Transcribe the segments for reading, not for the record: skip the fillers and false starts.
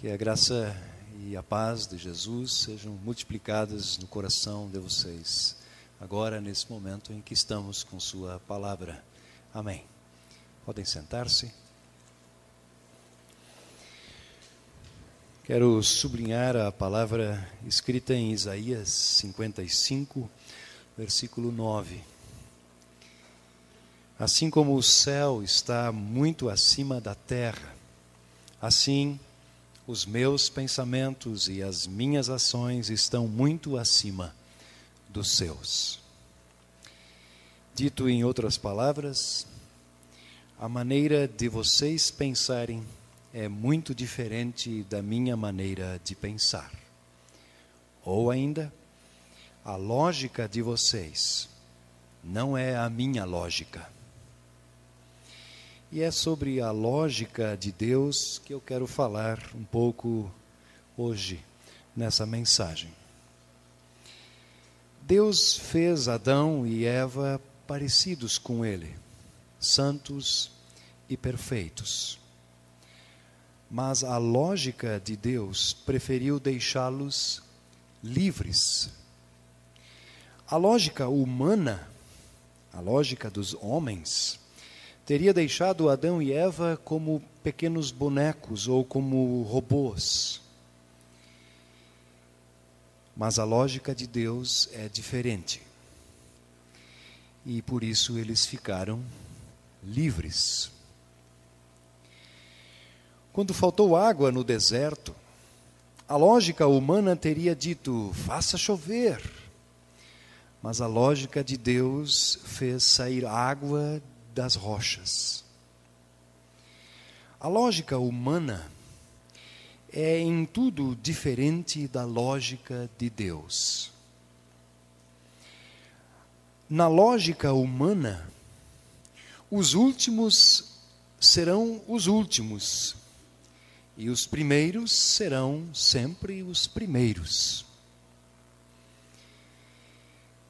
Que a graça e a paz de Jesus sejam multiplicadas no coração de vocês, agora nesse momento em que estamos com sua palavra. Amém. Podem sentar-se. Quero sublinhar a palavra escrita em Isaías 55, versículo 9. Assim como o céu está muito acima da terra, assim os meus pensamentos e as minhas ações estão muito acima dos seus. Dito em outras palavras, a maneira de vocês pensarem é muito diferente da minha maneira de pensar. Ou ainda, a lógica de vocês não é a minha lógica. E é sobre a lógica de Deus que eu quero falar um pouco hoje, nessa mensagem. Deus fez Adão e Eva parecidos com Ele, santos e perfeitos. Mas a lógica de Deus preferiu deixá-los livres. A lógica humana, a lógica dos homens, teria deixado Adão e Eva como pequenos bonecos ou como robôs. Mas a lógica de Deus é diferente. E por isso eles ficaram livres. Quando faltou água no deserto, a lógica humana teria dito, faça chover. Mas a lógica de Deus fez sair água das rochas. A lógica humana é em tudo diferente da lógica de Deus. Na lógica humana, os últimos serão os últimos, e os primeiros serão sempre os primeiros.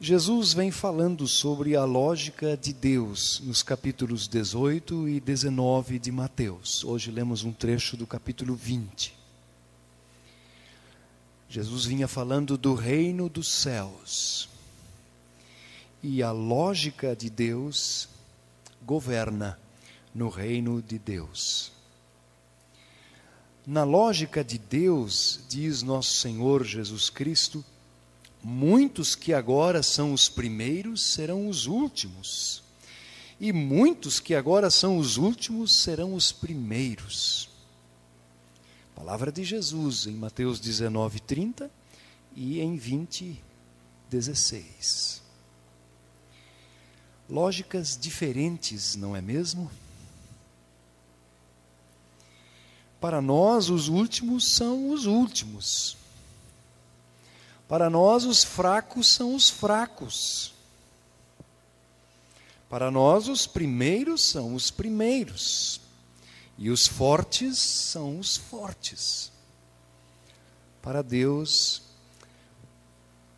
Jesus vem falando sobre a lógica de Deus nos capítulos 18 e 19 de Mateus. Hoje lemos um trecho do capítulo 20. Jesus vinha falando do reino dos céus. E a lógica de Deus governa no reino de Deus. Na lógica de Deus, diz nosso Senhor Jesus Cristo, muitos que agora são os primeiros serão os últimos, e muitos que agora são os últimos serão os primeiros. Palavra de Jesus em Mateus 19:30 e em 20:16. Lógicas diferentes, não é mesmo? Para nós, os últimos são os últimos. Para nós, os fracos são os fracos. Para nós, os primeiros são os primeiros. E os fortes são os fortes. Para Deus,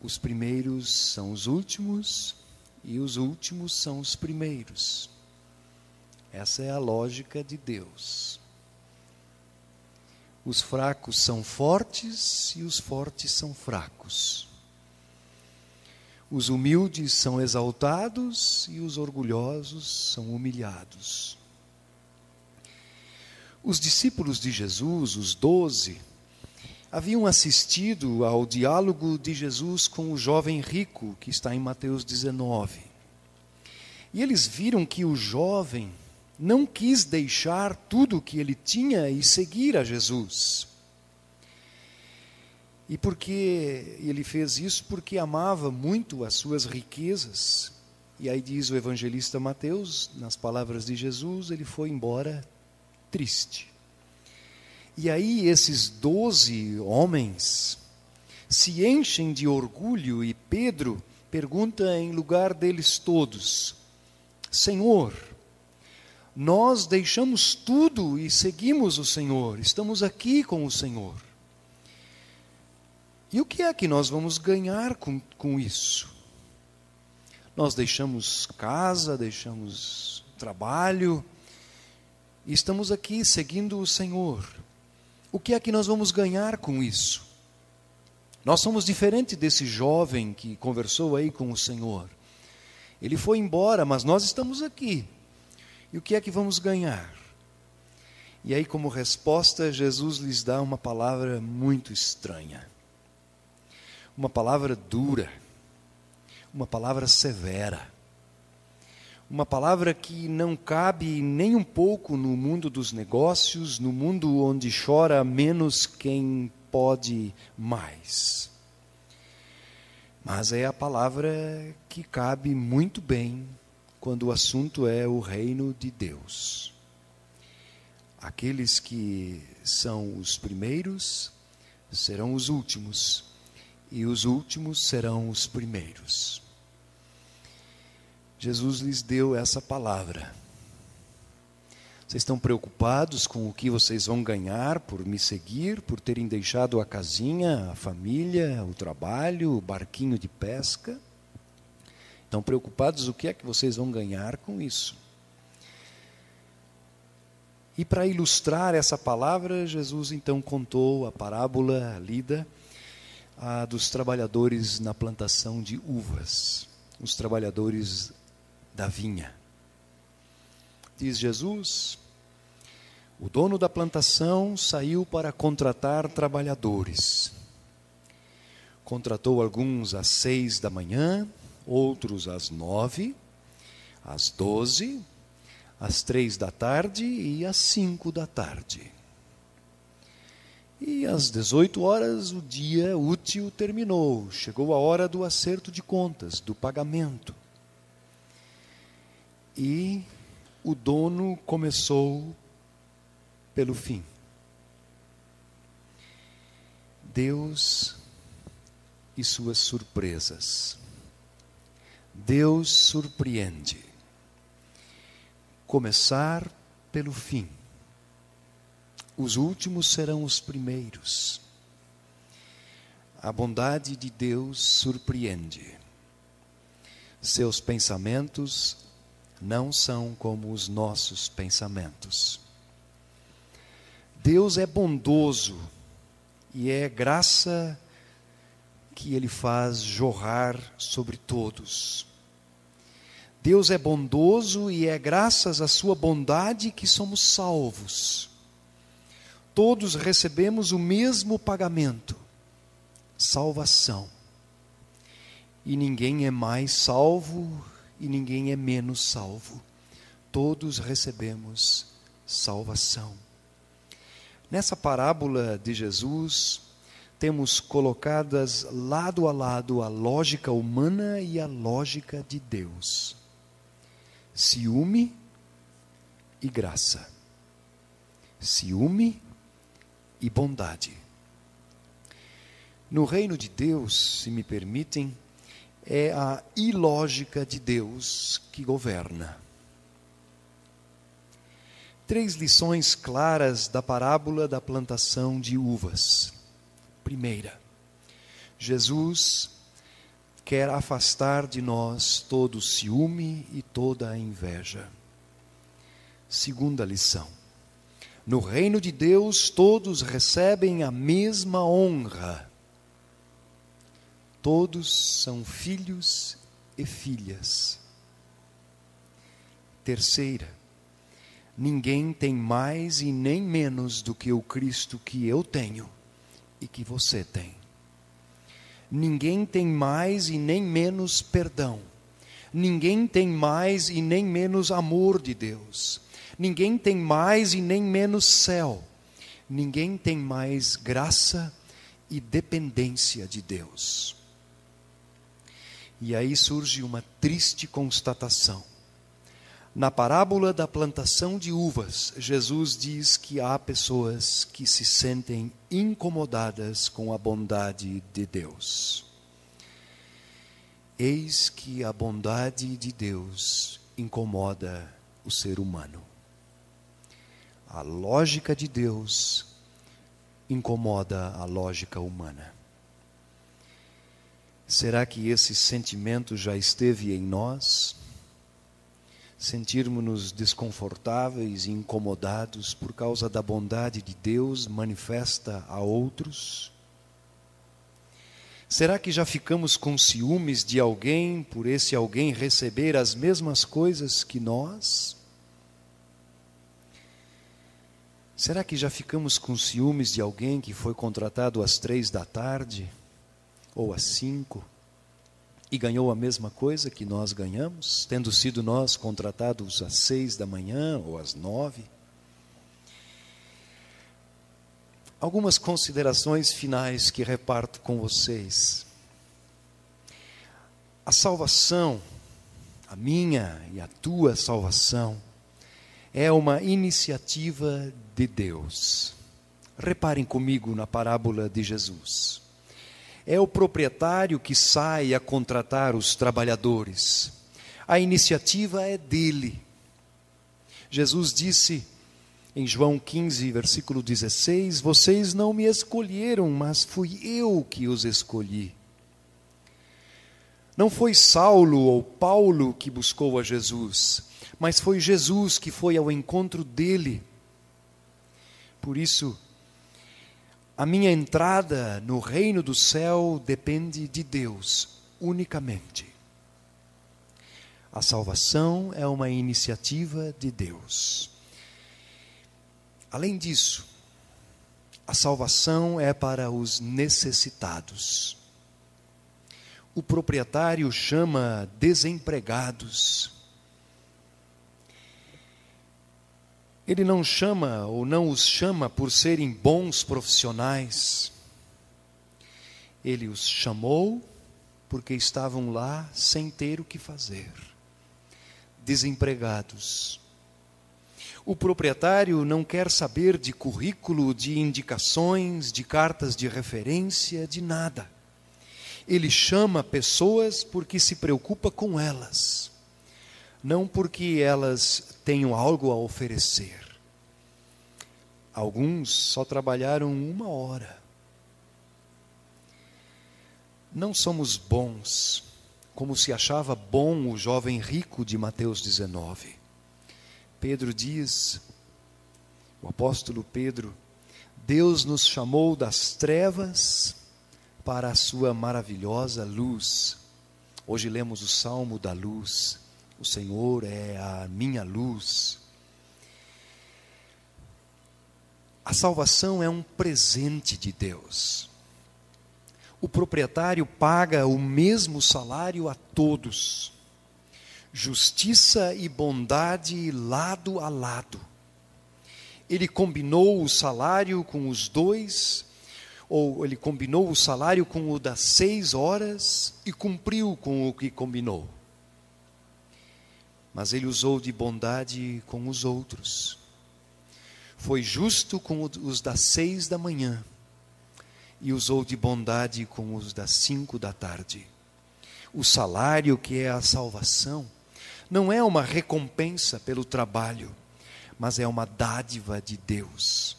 os primeiros são os últimos e os últimos são os primeiros. Essa é a lógica de Deus. Os fracos são fortes e os fortes são fracos. Os humildes são exaltados e os orgulhosos são humilhados. Os discípulos de Jesus, os 12, haviam assistido ao diálogo de Jesus com o jovem rico, que está em Mateus 19. E eles viram que o jovem não quis deixar tudo o que ele tinha e seguir a Jesus. E porque ele fez isso porque amava muito as suas riquezas. E aí diz o evangelista Mateus, nas palavras de Jesus, ele foi embora triste. E aí esses 12 homens se enchem de orgulho e Pedro pergunta em lugar deles todos, Senhor, nós deixamos tudo e seguimos o Senhor, estamos aqui com o Senhor. E o que é que nós vamos ganhar com isso? Nós deixamos casa, deixamos trabalho, e estamos aqui seguindo o Senhor. O que é que nós vamos ganhar com isso? Nós somos diferentes desse jovem que conversou aí com o Senhor. Ele foi embora, mas nós estamos aqui. E o que é que vamos ganhar? E aí, como resposta, Jesus lhes dá uma palavra muito estranha. Uma palavra dura. Uma palavra severa. Uma palavra que não cabe nem um pouco no mundo dos negócios, no mundo onde chora menos quem pode mais. Mas é a palavra que cabe muito bem quando o assunto é o reino de Deus. Aqueles que são os primeiros serão os últimos, e os últimos serão os primeiros. Jesus lhes deu essa palavra. Vocês estão preocupados com o que vocês vão ganhar por me seguir, por terem deixado a casinha, a família, o trabalho, o barquinho de pesca? Estão preocupados o que é que vocês vão ganhar com isso? E para ilustrar essa palavra, Jesus então contou a parábola lida dos trabalhadores na plantação de uvas, os trabalhadores da vinha. Diz Jesus: o dono da plantação saiu para contratar trabalhadores. Contratou alguns às 6 da manhã, outros às 9, às 12, às 3 da tarde e às 5 da tarde. E às 18 horas o dia útil terminou, chegou a hora do acerto de contas, do pagamento. E o dono começou pelo fim. Deus e suas surpresas. Deus surpreende. Começar pelo fim. Os últimos serão os primeiros. A bondade de Deus surpreende. Seus pensamentos não são como os nossos pensamentos. Deus é bondoso e é graça que Ele faz jorrar sobre todos. Deus é bondoso e é graças à sua bondade que somos salvos. Todos recebemos o mesmo pagamento, salvação. E ninguém é mais salvo e ninguém é menos salvo. Todos recebemos salvação. Nessa parábola de Jesus, temos colocadas lado a lado a lógica humana e a lógica de Deus. Ciúme e graça. Ciúme e bondade. No reino de Deus, se me permitem, é a ilógica de Deus que governa. 3 lições claras da parábola da plantação de uvas. Primeira, Jesus quer afastar de nós todo o ciúme e toda a inveja. Segunda lição, no reino de Deus todos recebem a mesma honra. Todos são filhos e filhas. Terceira, ninguém tem mais e nem menos do que o Cristo que eu tenho e que você tem. Ninguém tem mais e nem menos perdão. Ninguém tem mais e nem menos amor de Deus. Ninguém tem mais e nem menos céu. Ninguém tem mais graça e dependência de Deus. E aí surge uma triste constatação. Na parábola da plantação de uvas, Jesus diz que há pessoas que se sentem incomodadas com a bondade de Deus. Eis que a bondade de Deus incomoda o ser humano. A lógica de Deus incomoda a lógica humana. Será que esse sentimento já esteve em nós? sentirmos-nos desconfortáveis e incomodados por causa da bondade de Deus manifesta a outros? Será que já ficamos com ciúmes de alguém por esse alguém receber as mesmas coisas que nós? Será que já ficamos com ciúmes de alguém que foi contratado às 3 da tarde ou às 5 e ganhou a mesma coisa que nós ganhamos, tendo sido nós contratados às 6 da manhã ou às 9? Algumas considerações finais que reparto com vocês. A salvação, a minha e a tua salvação, é uma iniciativa de Deus. Reparem comigo na parábola de Jesus. É o proprietário que sai a contratar os trabalhadores. A iniciativa é dele. Jesus disse em João 15, versículo 16, vocês não me escolheram, mas fui eu que os escolhi. Não foi Saulo ou Paulo que buscou a Jesus, mas foi Jesus que foi ao encontro dele. Por isso, a minha entrada no reino do céu depende de Deus, unicamente. A salvação é uma iniciativa de Deus. Além disso, a salvação é para os necessitados. O proprietário chama desempregados. Ele não chama ou não os chama por serem bons profissionais. Ele os chamou porque estavam lá sem ter o que fazer. Desempregados. O proprietário não quer saber de currículo, de indicações, de cartas de referência, de nada. Ele chama pessoas porque se preocupa com elas, não porque elas tenham algo a oferecer. Alguns só trabalharam 1 hora. Não somos bons, como se achava bom o jovem rico de Mateus 19. Pedro diz, o apóstolo Pedro, Deus nos chamou das trevas para a sua maravilhosa luz. Hoje lemos o Salmo da luz. O Senhor é a minha luz. A salvação é um presente de Deus. O proprietário paga o mesmo salário a todos. Justiça e bondade lado a lado. Ele combinou o salário com os dois, ou ele combinou o salário com o das 6 horas e cumpriu com o que combinou. Mas ele usou de bondade com os outros. Foi justo com os das 6 da manhã e usou de bondade com os das 5 da tarde. O salário, que é a salvação, não é uma recompensa pelo trabalho, mas é uma dádiva de Deus.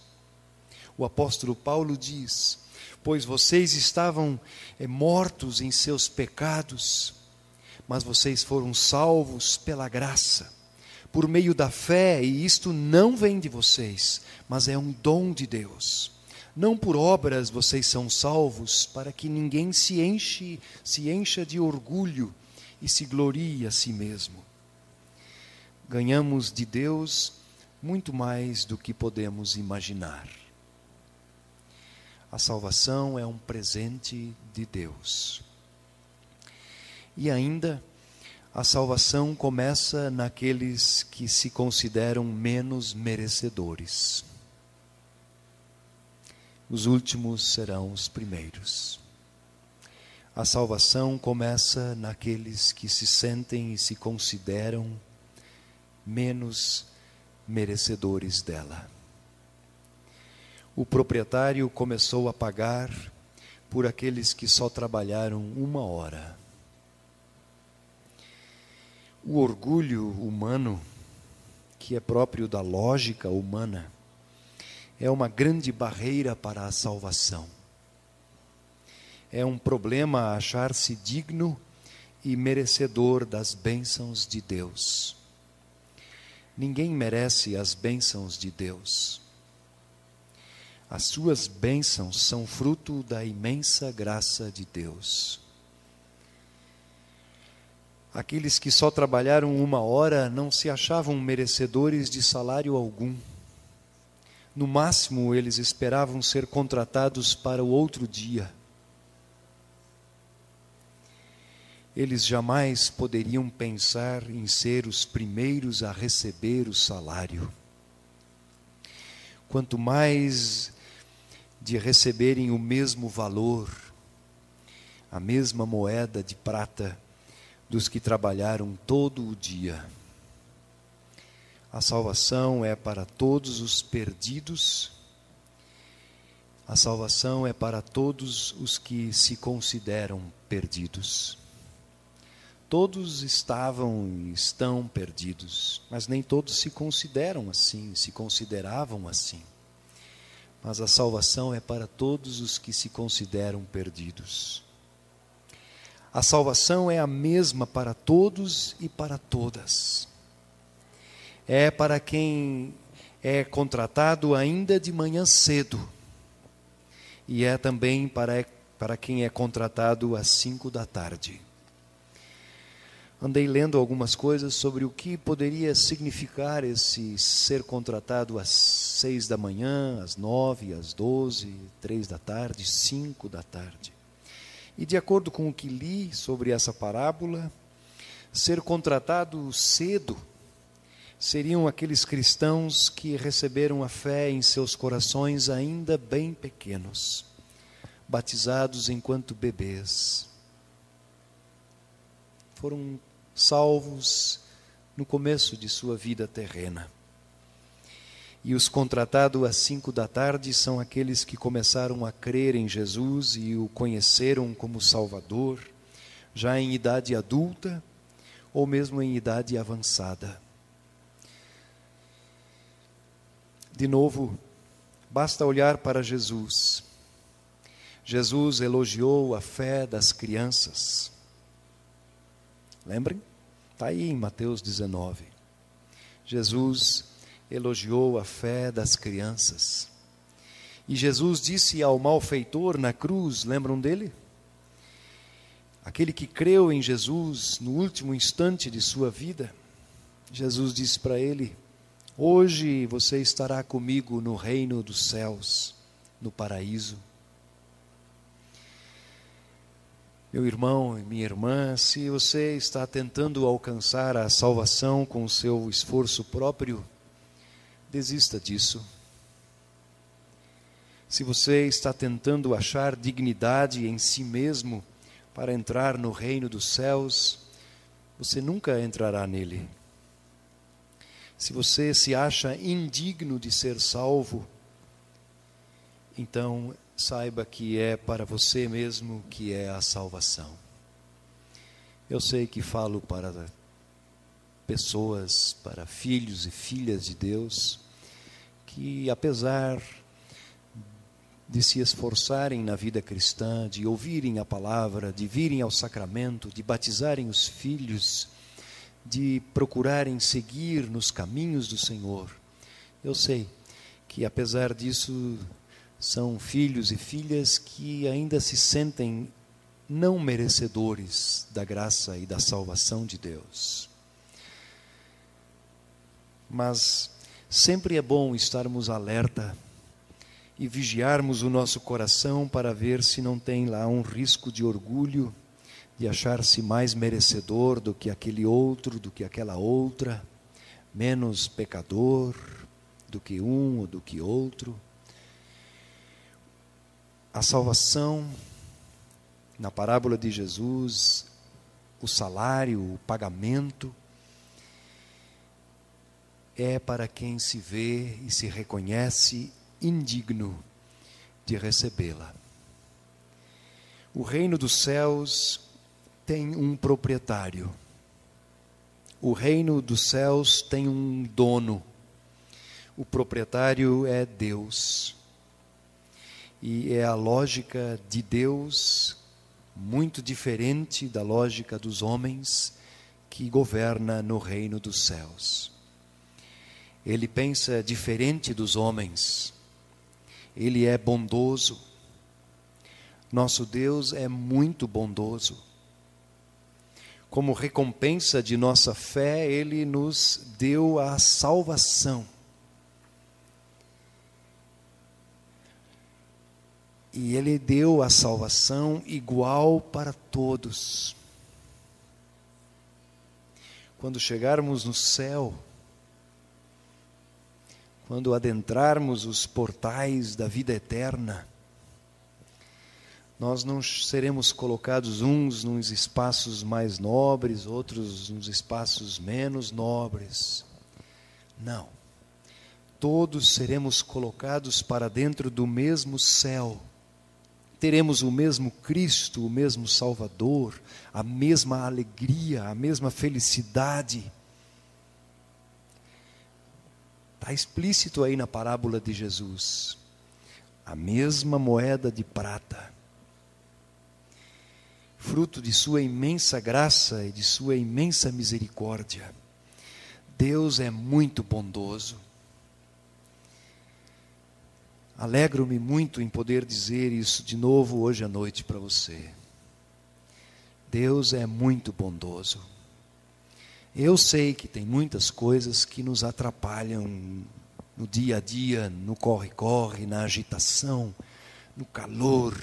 O apóstolo Paulo diz, pois vocês estavam mortos em seus pecados, mas vocês foram salvos pela graça, por meio da fé, e isto não vem de vocês, mas é um dom de Deus. Não por obras vocês são salvos, para que ninguém se encha de orgulho e se glorie a si mesmo. Ganhamos de Deus muito mais do que podemos imaginar. A salvação é um presente de Deus. E ainda, a salvação começa naqueles que se consideram menos merecedores. Os últimos serão os primeiros. A salvação começa naqueles que se sentem e se consideram menos merecedores dela. O proprietário começou a pagar por aqueles que só trabalharam 1 hora. O orgulho humano, que é próprio da lógica humana, é uma grande barreira para a salvação. É um problema achar-se digno e merecedor das bênçãos de Deus. Ninguém merece as bênçãos de Deus. As suas bênçãos são fruto da imensa graça de Deus. Aqueles que só trabalharam 1 hora não se achavam merecedores de salário algum. No máximo, eles esperavam ser contratados para o outro dia. Eles jamais poderiam pensar em ser os primeiros a receber o salário. Quanto mais de receberem o mesmo valor, a mesma moeda de prata dos que trabalharam todo o dia. A salvação é para todos os perdidos, a salvação é para todos os que se consideram perdidos. Todos estavam e estão perdidos, mas nem todos se consideram assim, se consideravam assim. Mas a salvação é para todos os que se consideram perdidos. A salvação é a mesma para todos e para todas. É para quem é contratado ainda de manhã cedo. E é também para quem é contratado às 5 da tarde. Andei lendo algumas coisas sobre o que poderia significar esse ser contratado às 6 da manhã, às 9, às 12, 3 da tarde, 5 da tarde. E de acordo com o que li sobre essa parábola, ser contratado cedo seriam aqueles cristãos que receberam a fé em seus corações ainda bem pequenos, batizados enquanto bebês. Foram salvos no começo de sua vida terrena. E os contratados às 5 da tarde são aqueles que começaram a crer em Jesus e o conheceram como Salvador, já em idade adulta ou mesmo em idade avançada. De novo, basta olhar para Jesus. Jesus elogiou a fé das crianças. Lembrem? Está aí em Mateus 19. Jesus elogiou a fé das crianças. E Jesus disse ao malfeitor na cruz, lembram dele? Aquele que creu em Jesus no último instante de sua vida, Jesus disse para ele: hoje você estará comigo no reino dos céus, no paraíso. Meu irmão e minha irmã, se você está tentando alcançar a salvação com o seu esforço próprio, desista disso. Se você está tentando achar dignidade em si mesmo para entrar no reino dos céus, você nunca entrará nele. Se você se acha indigno de ser salvo, então saiba que é para você mesmo que é a salvação. Eu sei que falo para pessoas, para filhos e filhas de Deus, que apesar de se esforçarem na vida cristã, de ouvirem a palavra, de virem ao sacramento, de batizarem os filhos, de procurarem seguir nos caminhos do Senhor, eu sei que apesar disso são filhos e filhas que ainda se sentem não merecedores da graça e da salvação de Deus. Mas sempre é bom estarmos alerta e vigiarmos o nosso coração para ver se não tem lá um risco de orgulho, de achar-se mais merecedor do que aquele outro, do que aquela outra, menos pecador do que um ou do que outro. A salvação, na parábola de Jesus, o salário, o pagamento, é para quem se vê e se reconhece indigno de recebê-la. O reino dos céus tem um proprietário. O reino dos céus tem um dono. O proprietário é Deus. E é a lógica de Deus, muito diferente da lógica dos homens, que governa no reino dos céus. Ele pensa diferente dos homens. Ele é bondoso. Nosso Deus é muito bondoso. Como recompensa de nossa fé, Ele nos deu a salvação. E Ele deu a salvação igual para todos. Quando chegarmos no céu, quando adentrarmos os portais da vida eterna, nós não seremos colocados uns nos espaços mais nobres, outros nos espaços menos nobres. Não. Todos seremos colocados para dentro do mesmo céu. Teremos o mesmo Cristo, o mesmo Salvador, a mesma alegria, a mesma felicidade. Está explícito aí na parábola de Jesus. A mesma moeda de prata. Fruto de sua imensa graça e de sua imensa misericórdia. Deus é muito bondoso. Alegro-me muito em poder dizer isso de novo hoje à noite para você. Deus é muito bondoso. Eu sei que tem muitas coisas que nos atrapalham no dia a dia, no corre-corre, na agitação, no calor.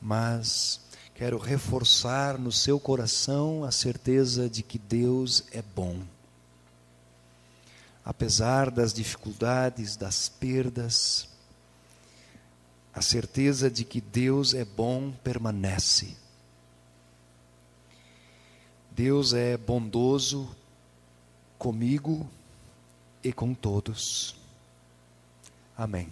Mas quero reforçar no seu coração a certeza de que Deus é bom. Apesar das dificuldades, das perdas, a certeza de que Deus é bom permanece. Deus é bondoso comigo e com todos. Amém.